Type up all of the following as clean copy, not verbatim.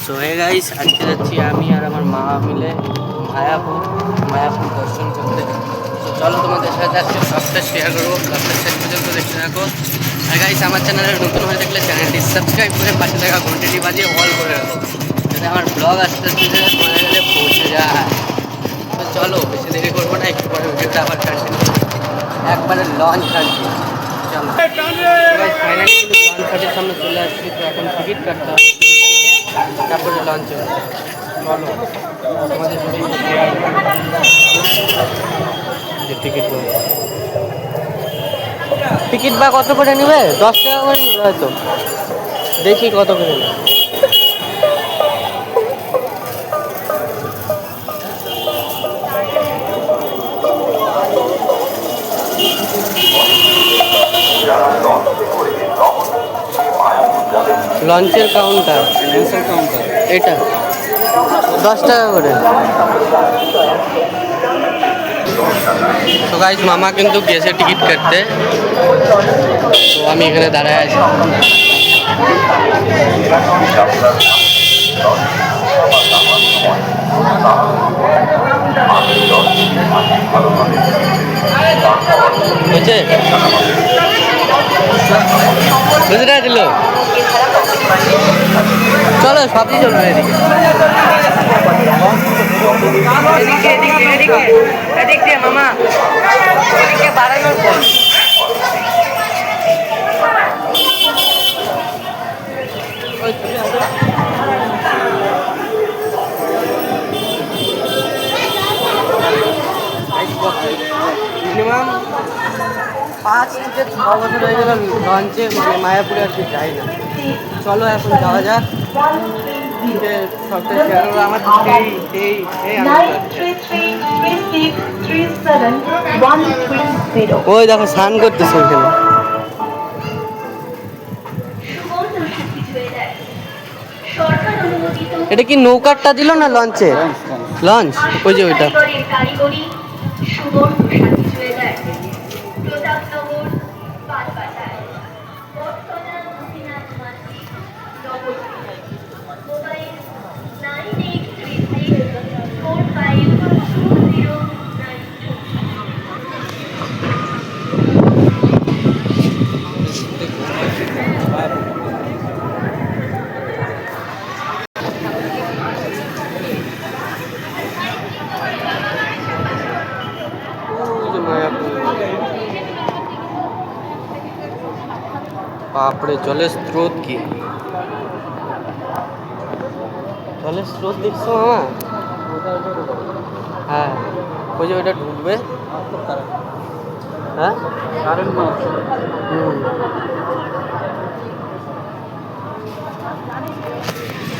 So hey guys, আজকে যাচ্ছি আমি আর আমার মা মিলে মায়াপুর দর্শন করতে। তো চলো তোমাদের সাথে আজকে সবটা শেয়ার করবো, সবটা শেষ পর্যন্ত দেখতে থাকো। আর গাইস, আমার চ্যানেলে নতুন হয়ে থাকলে চ্যানেলটি সাবস্ক্রাইব করে পাশে থাকা ঘন্টিটি বাজিয়ে অল করে রাখো, যাতে আমার ব্লগ আস্তে আস্তে তোমাদের কাছে পৌঁছে যায়। তো চলো, বেশি দেরি করবো না, একটু পরে ভিডিওটা আবার কন্টিনিউ একবারে লঞ্চ ছাড়ছি। চলো ফাইনালি কিন্তু লঞ্চ ঘাটের সামনে চলে আসছি। তো এখন টিকিট কাটতে হবে, তারপরে লঞ্চ হবে। চলো তোমাদের সাথে টিকিট বা কত করে নেবে? 10 টাকা করে নেবে হয়তো, দেখি কত করে নেবে। লঞ্চের কাউন্টার, এটা 10 টাকা করে। তো গাইস, মামা কিন্তু গেছে টিকিট কাটতে, তো আমি এখানে দাঁড়ায় আছি। বুঝছে বুঝতে দিল। চলো, সবই চলবে এদিকে। এদিকে মামা, এদিকে বাড়ানোর পর মিনিমাম 5 থেকে 6 বছর হয়ে গেল লঞ্চে, মানে মায়াপুরে আর কি যাই না। চলো এখন যাওয়া যাক। আমার ওই দেখো স্নান করতেছে ওইখানে। এটা কি নৌকারটা দিল না লঞ্চে? লঞ্চ ওই যে ওইটা। বাপরে, জলের স্রোত কি! জলের স্রোত দেখছো মামা? হ্যাঁ, ওই যে ওইটা ঢুকবে। হ্যাঁ,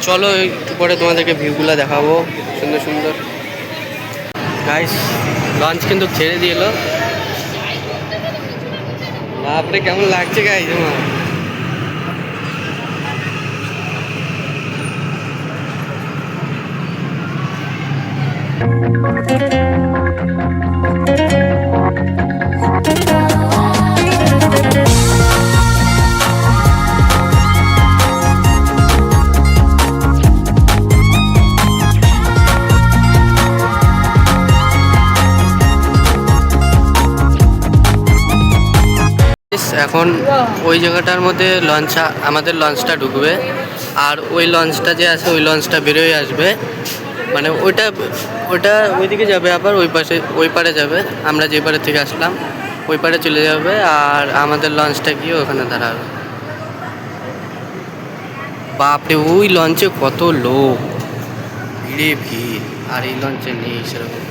চলো একটু পরে তোমাদেরকে ভিউগুলো দেখাবো, সুন্দর সুন্দর। গাইস, লঞ্চ কিন্তু ছেড়ে দিয়ে এলো। বাপরে, কেমন লাগছে গাইস আমার! এখন ওই জায়গাটার মধ্যে আমাদের লঞ্চটা ঢুকবে, আর ওই লঞ্চটা যে আছে ওই লঞ্চটা বেরোয় আসবে, মানে ওইটা ওইদিকে যাবে, আবার ওই পারে যাবে। আমরা যে পারে থেকে আসলাম ওই পারে চলে যাবে, আর আমাদের লঞ্চটা গিয়ে ওখানে দাঁড়াবে। বাপরে, ওই লঞ্চে কত লোক, ভিড়। আর এই লঞ্চে নেই সেরকম।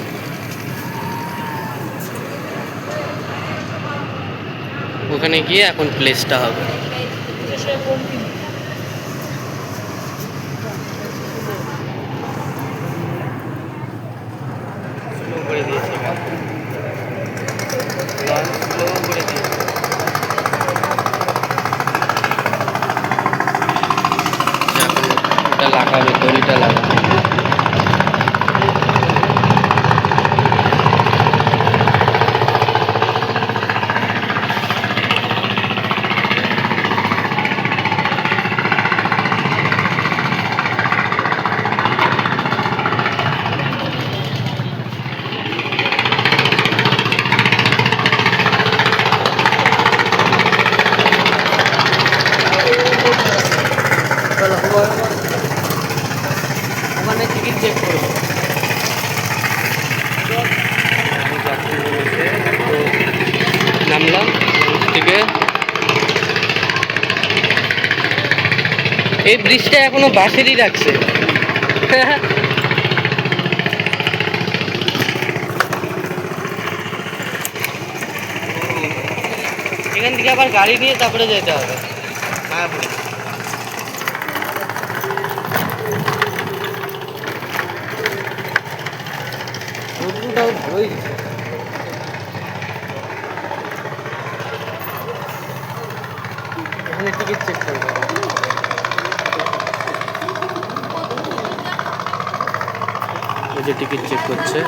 ওখানে গিয়ে এখন প্লেসটা হবে। করে দিয়েছে লঞ্চ, স্লো করে দিয়েছে। এটা লাগাবে, দড়িটা লাগাবে। ব্রিজটা এখনো বাঁশেরই রাখছে। এখান থেকে আবার গাড়ি নিয়ে তারপরে যেতে হবে মায়াপুরে। রোদ্রুটাও ভালোই দিচ্ছে। এখানে টিকিট চেক করবো। এই যে টিকিট চেক করছে।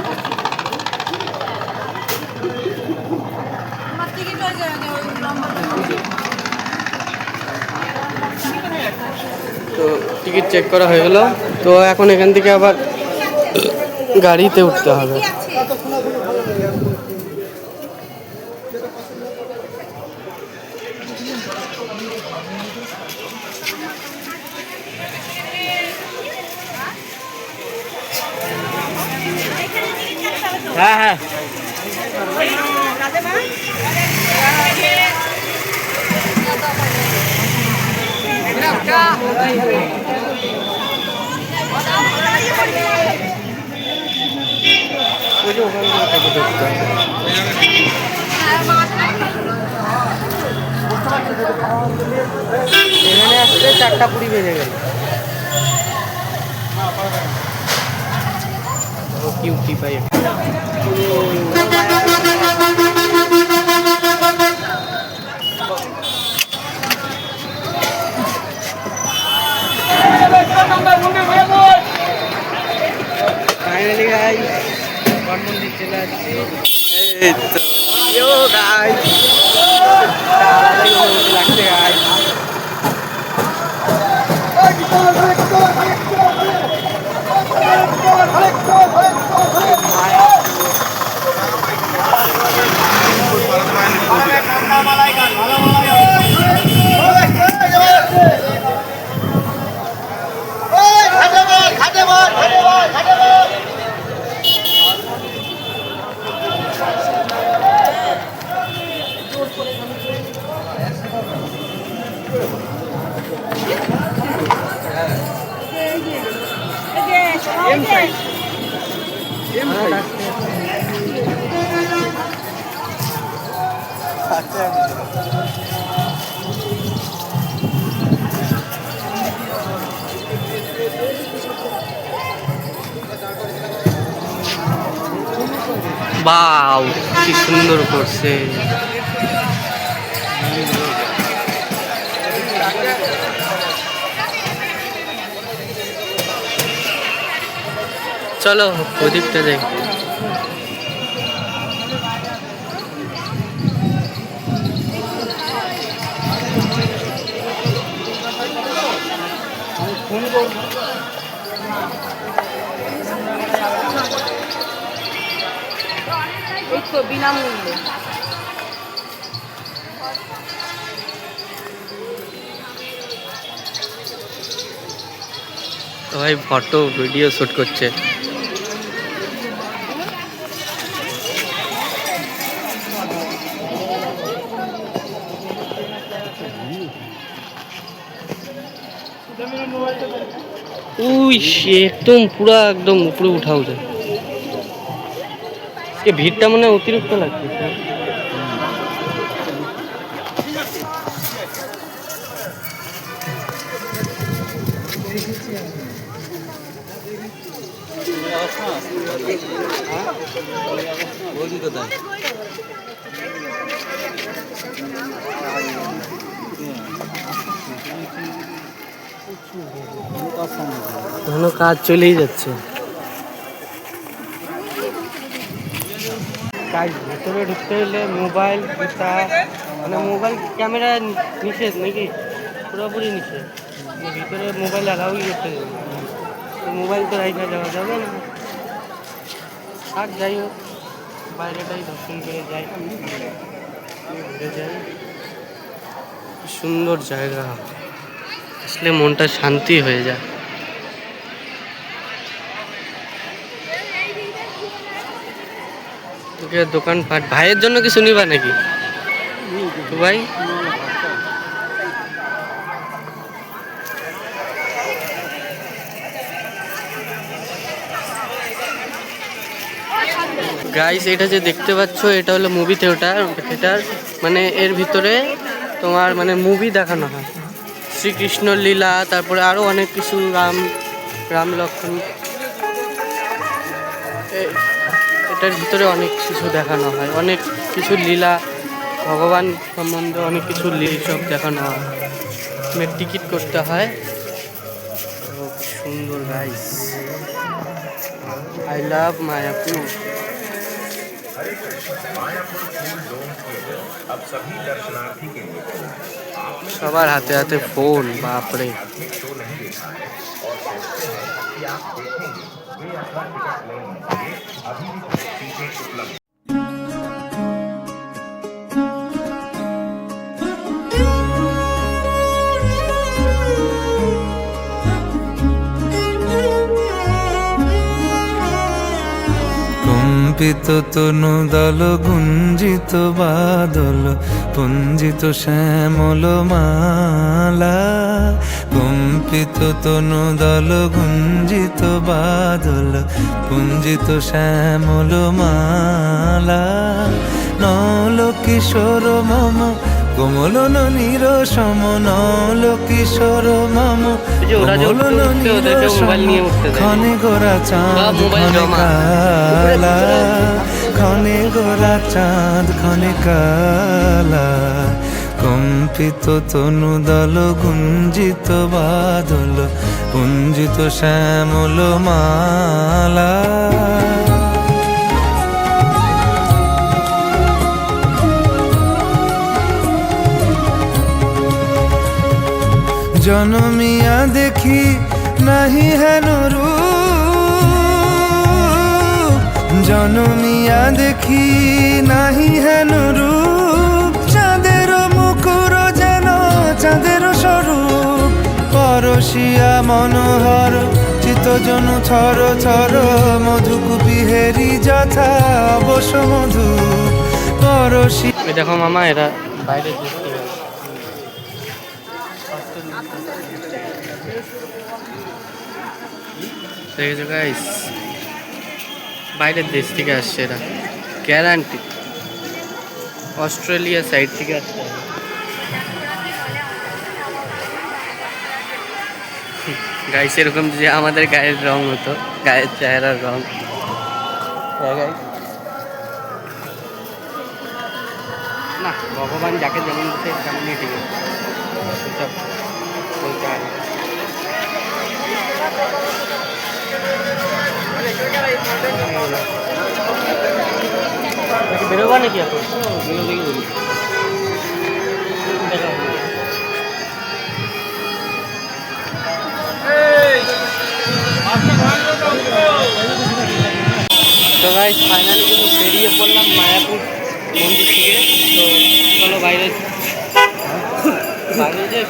তো টিকিট চেক করা হয়ে গেল। তো এখন এখান থেকে আবার গাড়িতে উঠতে হবে। হ্যাঁ হ্যাঁ এখানে আসতে 4:20 বেজে গেল। কিউটি পাই ফাইনালি গাইস মঠ মন্দির চলে আসছি। এই তো ইয়ো গাইস আলাদাই অনুভূতি লাগছে গাইস। বাও কি সুন্দর করছে। চলো ওদিকটা যাই। বিনামূল্যে ভাই ফটো ভিডিও শুট করছে। উই একদম পুরা একদম উপরে উঠাও যায়। ভিড়টা মনে হয় অতিরিক্ত লাগছে। কাজ চলেই যাচ্ছে। কাজ ভেতরে ঢুকতে হলে মোবাইল জুতা মানে মোবাইল ক্যামেরা নিষেধ নাকি পুরোপুরি নিষেধ। ভিতরে মোবাইল অ্যালাউই করতে যাবে, মোবাইল তো রাইখা যাওয়া যাবে না। আর যাই হোক বাইরেটাই দর্শন করে যাই, ঘুরে যাই। সুন্দর জায়গা, আসলে মনটা শান্তি হয়ে যায়। দোকানপাট ভাইয়ের জন্য কিছু নিবা নাকি ভাই? গাইস এটা যে দেখতে পাচ্ছ এটা হলো মুভি থিয়েটার। মানে এর ভিতরে তোমার মানে মুভি দেখানো হয়, শ্রীকৃষ্ণ লীলা, তারপরে আরও অনেক কিছু, রাম লক্ষ্মণ, এটার ভিতরে অনেক কিছু দেখানো হয়, অনেক কিছু লীলা, ভগবান সম্বন্ধে অনেক কিছু সব দেখানো হয়। টিকিট করতে হয়। সুন্দর গাইস, আই লাভ মায়াপুর। সবার হাতে হাতে ফোন, বাপরে। কম্পিত তনু দল গুঞ্জিত বাদল পুঞ্জিত শ্যামল মালা, কম্পিত তনু দল গুঞ্জিত বাদল পুঞ্জিত শ্যামল মালা, নল কিশোর মম কোমল নীর সম, নল কিশোর মম কোমল নীর সম, ক্ষণে গোরা চাঁদ ক্ষণে কালা, ক্ষণে গোরা চাঁদ ক্ষণে কালা, কম্পিত তনু দল গুঞ্জিত বাদল পুঞ্জিত শ্যামল মালা। জনমিয়া দেখি নাহি হেন রূপ, জনমিয়া দেখি নাহি হেন রূপ, চাঁদের মুকুর যেন চাঁদের স্বরূপ, পরশিয়া মনোহর চিত্তজন থর থর, মধুকুপি হেরি যথা অবশ মধু পরশি। দেখো মামা, এরা বাইরে দেখেছো গাইস, বাইরের দেশ থেকে আসছে এরা, গ্যারান্টি অস্ট্রেলিয়া সাইড থেকে আসছে। গাইস এরকম যে আমাদের গায়ের রং হতো, গায়ের চেহারার রং, না ভগবান যাকে যেমন দিচ্ছে তেমনই ঠিক আছে, এসব বলতে হয়। বেরোবা নাকি এখন? তো গাইস ফাইনালি কিন্তু বেরিয়ে পড়লাম মায়াপুর মন্দির থেকে। তো চলো বাইরে বাইরে যে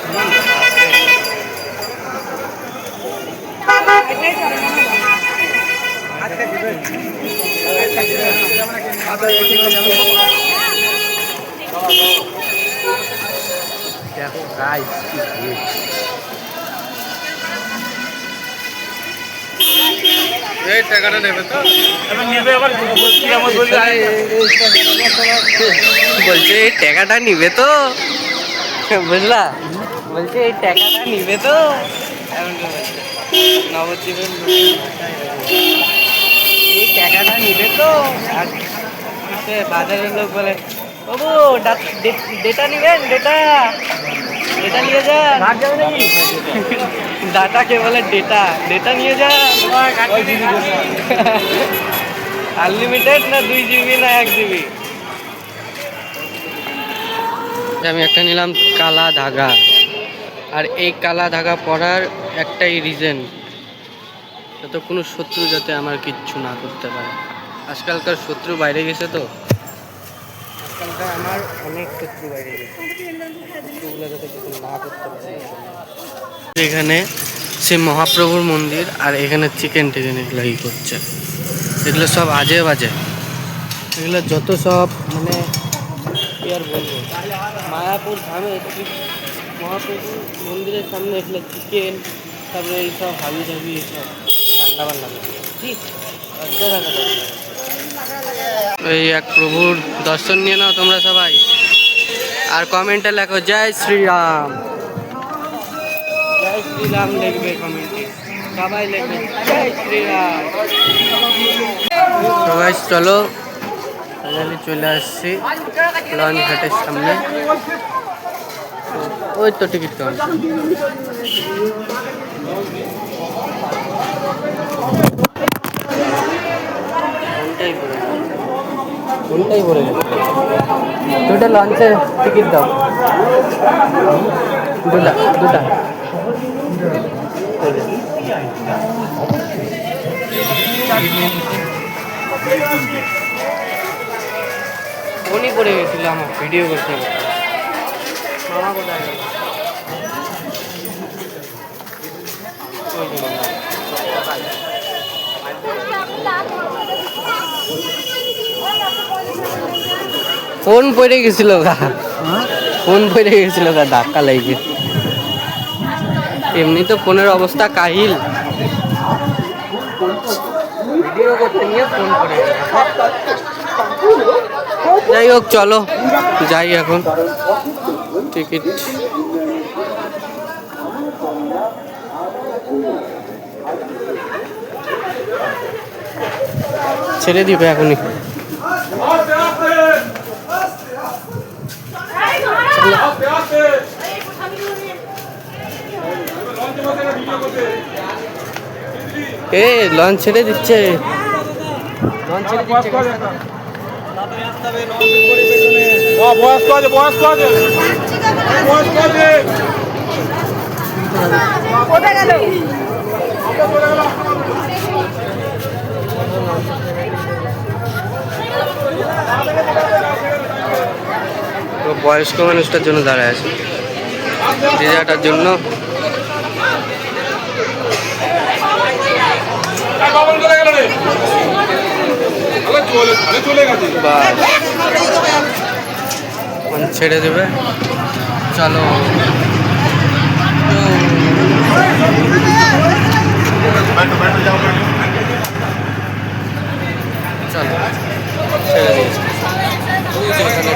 দেখো গাইস কি ভিড়। এই টাকাটা নেবে তো? নেবে আবার বলছে এই টাকাটা নিবে তো, বুঝলা? বলছে এই টাকাটা নিবে তো, নবদ্বীপের এই টাকাটা নিবে তো। আর বাজারের লোক বলে বাবু ডেটা নিবেন, ডেটা ডেটা নিয়ে যান, ডাটাকে বলে ডেটা, ডেটা নিয়ে যান। আনলিমিটেড না 2 GB না 1 GB? আমি একটা নিলাম কালা ধাগা, আর এই কালা ধাগা পরার একটাই রিজন, যাতে কোনো শত্রু যাতে আমার কিচ্ছু না করতে পারে। আজকালকার শত্রু বাইরে গেছে, তো আজকালকার আমার অনেক শত্রু বাইরে গেছে, শত্রুগুলো যাতে কিছু না করতে পারে। এখানে সে মহাপ্রভুর মন্দির, আর এখানে চিকেন টিকেন এগুলো ই করছে, এগুলো সব আজে বাজে, এগুলো যত সব মানে কি আর বলবো, মায়াপুর ধামে মহাপ্রভু মন্দিরের সামনে এগুলো চিকেন, তারপরে এইসব হাবি জাবি এইসব রান্না বান্না ঠিক লজ্জা থাকা দরকার। এই এক প্রভুর দর্শন নিয়ে নাও তোমরা সবাই, আর কমেন্টে লেখো জয় শ্রীরাম। জয় শ্রীরাম লিখবে কমেন্টে, সবাই লিখবে জয় শ্রীরাম। সবাই চলো, ফাইনালি চলে আসছি লঞ্চ ঘাটের সামনে। ওই তো টিকিট কাউন্টার। কোনটাই পড়ে গেছে। দুটা লঞ্চে টিকিট দাও, দুটা দুটা। ফোনই পড়ে গেছিল আমার, ভিডিও করতে হবে। মামা কোথায় গেল? ফোন পড়ে গেছিল গা, ফোন পড়ে গেছিল গা, ধাক্কা লাগে। এমনি তো ফোনের অবস্থা কাহিল, ভিডিও করতে নিয়ে ফোন পড়ে গেল। যাই হোক চলো যাই এখন। টিকিট ছেড়ে দিবে এখনই। এ লঞ্চ ছেড়ে দিচ্ছে, লঞ্চ ছেড়ে দিচ্ছে। বয়স্ক মানুষটার জন্য দাঁড়ায় আছে, ডিজাটার জন্য। ছেড়ে দেবে, চলো। চলো ছেড়ে দিয়েছি,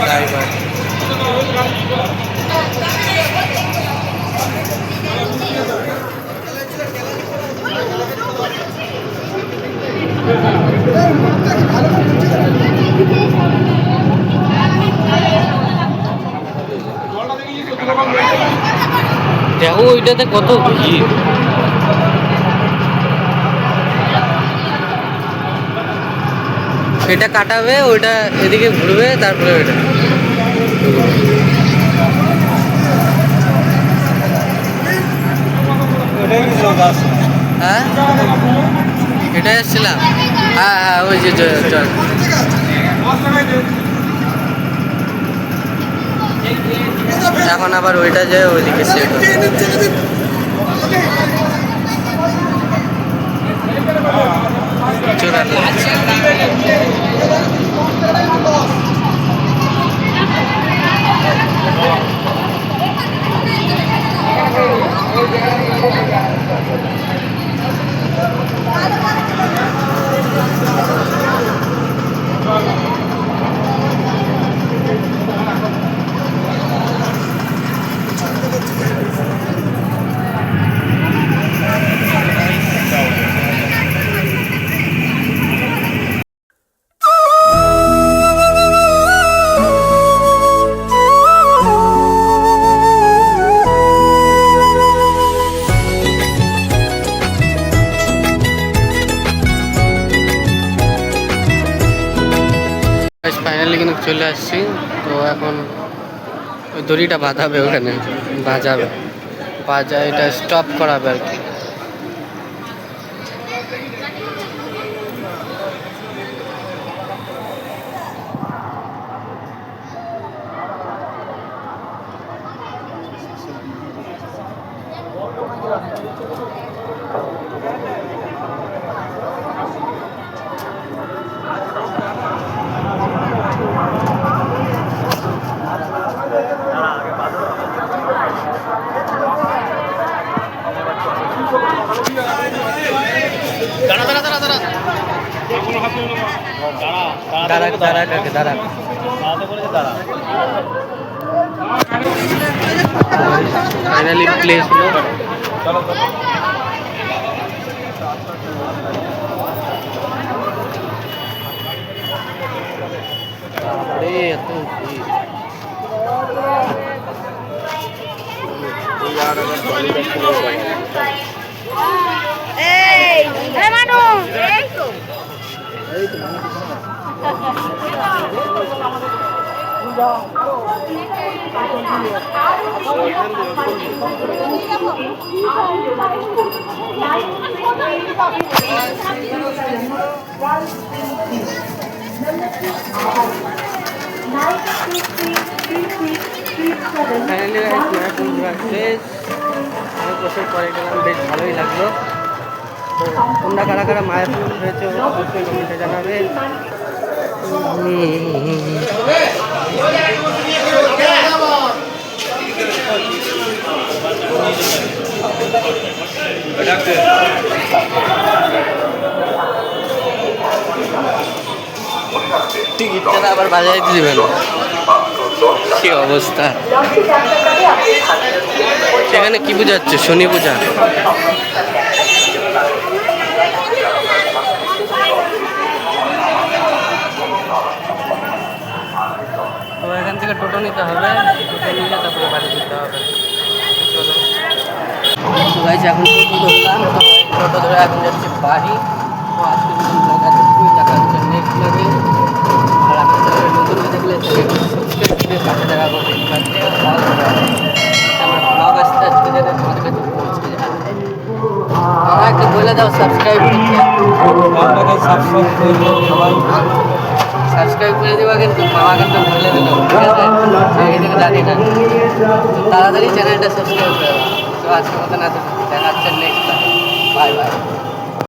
ড্রাইভার। দেখো ওইটাতে কত ভিড়। এটা কাটাবে, ওইটা এদিকে ঘুরবে, তারপরে ওইটা। হ্যাঁ এটাই এসছিলাম। হ্যাঁ হ্যাঁ ওই যে চল। এখন আবার ওইটা যায় ওইদিকে সেট। ফাইনালি কিন্তু চলে আসছি। তো এখন ওই দড়িটা বাঁধাবে, ওখানে বাজাবে, বাজা এটা স্টপ করাবে আর কি। দাঁড়া দাঁড়া দাঁড়া দাঁড়া। দাঁড়া দাঁড়া কাকে দাঁড়া। ফাইনালি প্লেস হলো। বাপরে, এত ভিড়। ফাইনালি মায়াপুর ঘোরার শেষ। অনেক বছর পরে গেলাম, বেশ ভালোই লাগলো। তো তোমরা কারা কারা মায়াপুর ঘুরেছো অবশ্যই কমেন্টে জানাবে। টিকিটটা আবার বাজারে দিবে না, কি অবস্থা। সেখানে কি পূজা হচ্ছে? শনি পূজা। তো এখান থেকে টোটো নিতে হবে, টোটো নিলে তারপরে বাড়ি যেতে হবে। চলো গাইজ, এখন টোটো ধরলাম, টোটো ধরে এখন যাচ্ছি বাড়ি। তো আজকে দেখা হচ্ছে নেক্সট ব্লগে। আর আমি নতুন দেখলে সাবস্ক্রাইব করে পাশে দেখা করতে আমার ব্লগ আসতে আজকে যাতে তোমাদের কাছে পৌঁছে যায়। আমাকে বলে দাও সাবস্ক্রাইব সাবস্ক্রাইব করে দেবা, কিন্তু মামা কিন্তু বলে দিল, ঠিক আছে? আগে থেকে জানি না, তাড়াতাড়ি চ্যানেলটা সাবস্ক্রাইব করে দেবো। তো আজকের মতন এত, দেখা হচ্ছে নেক্সট। Bye bye.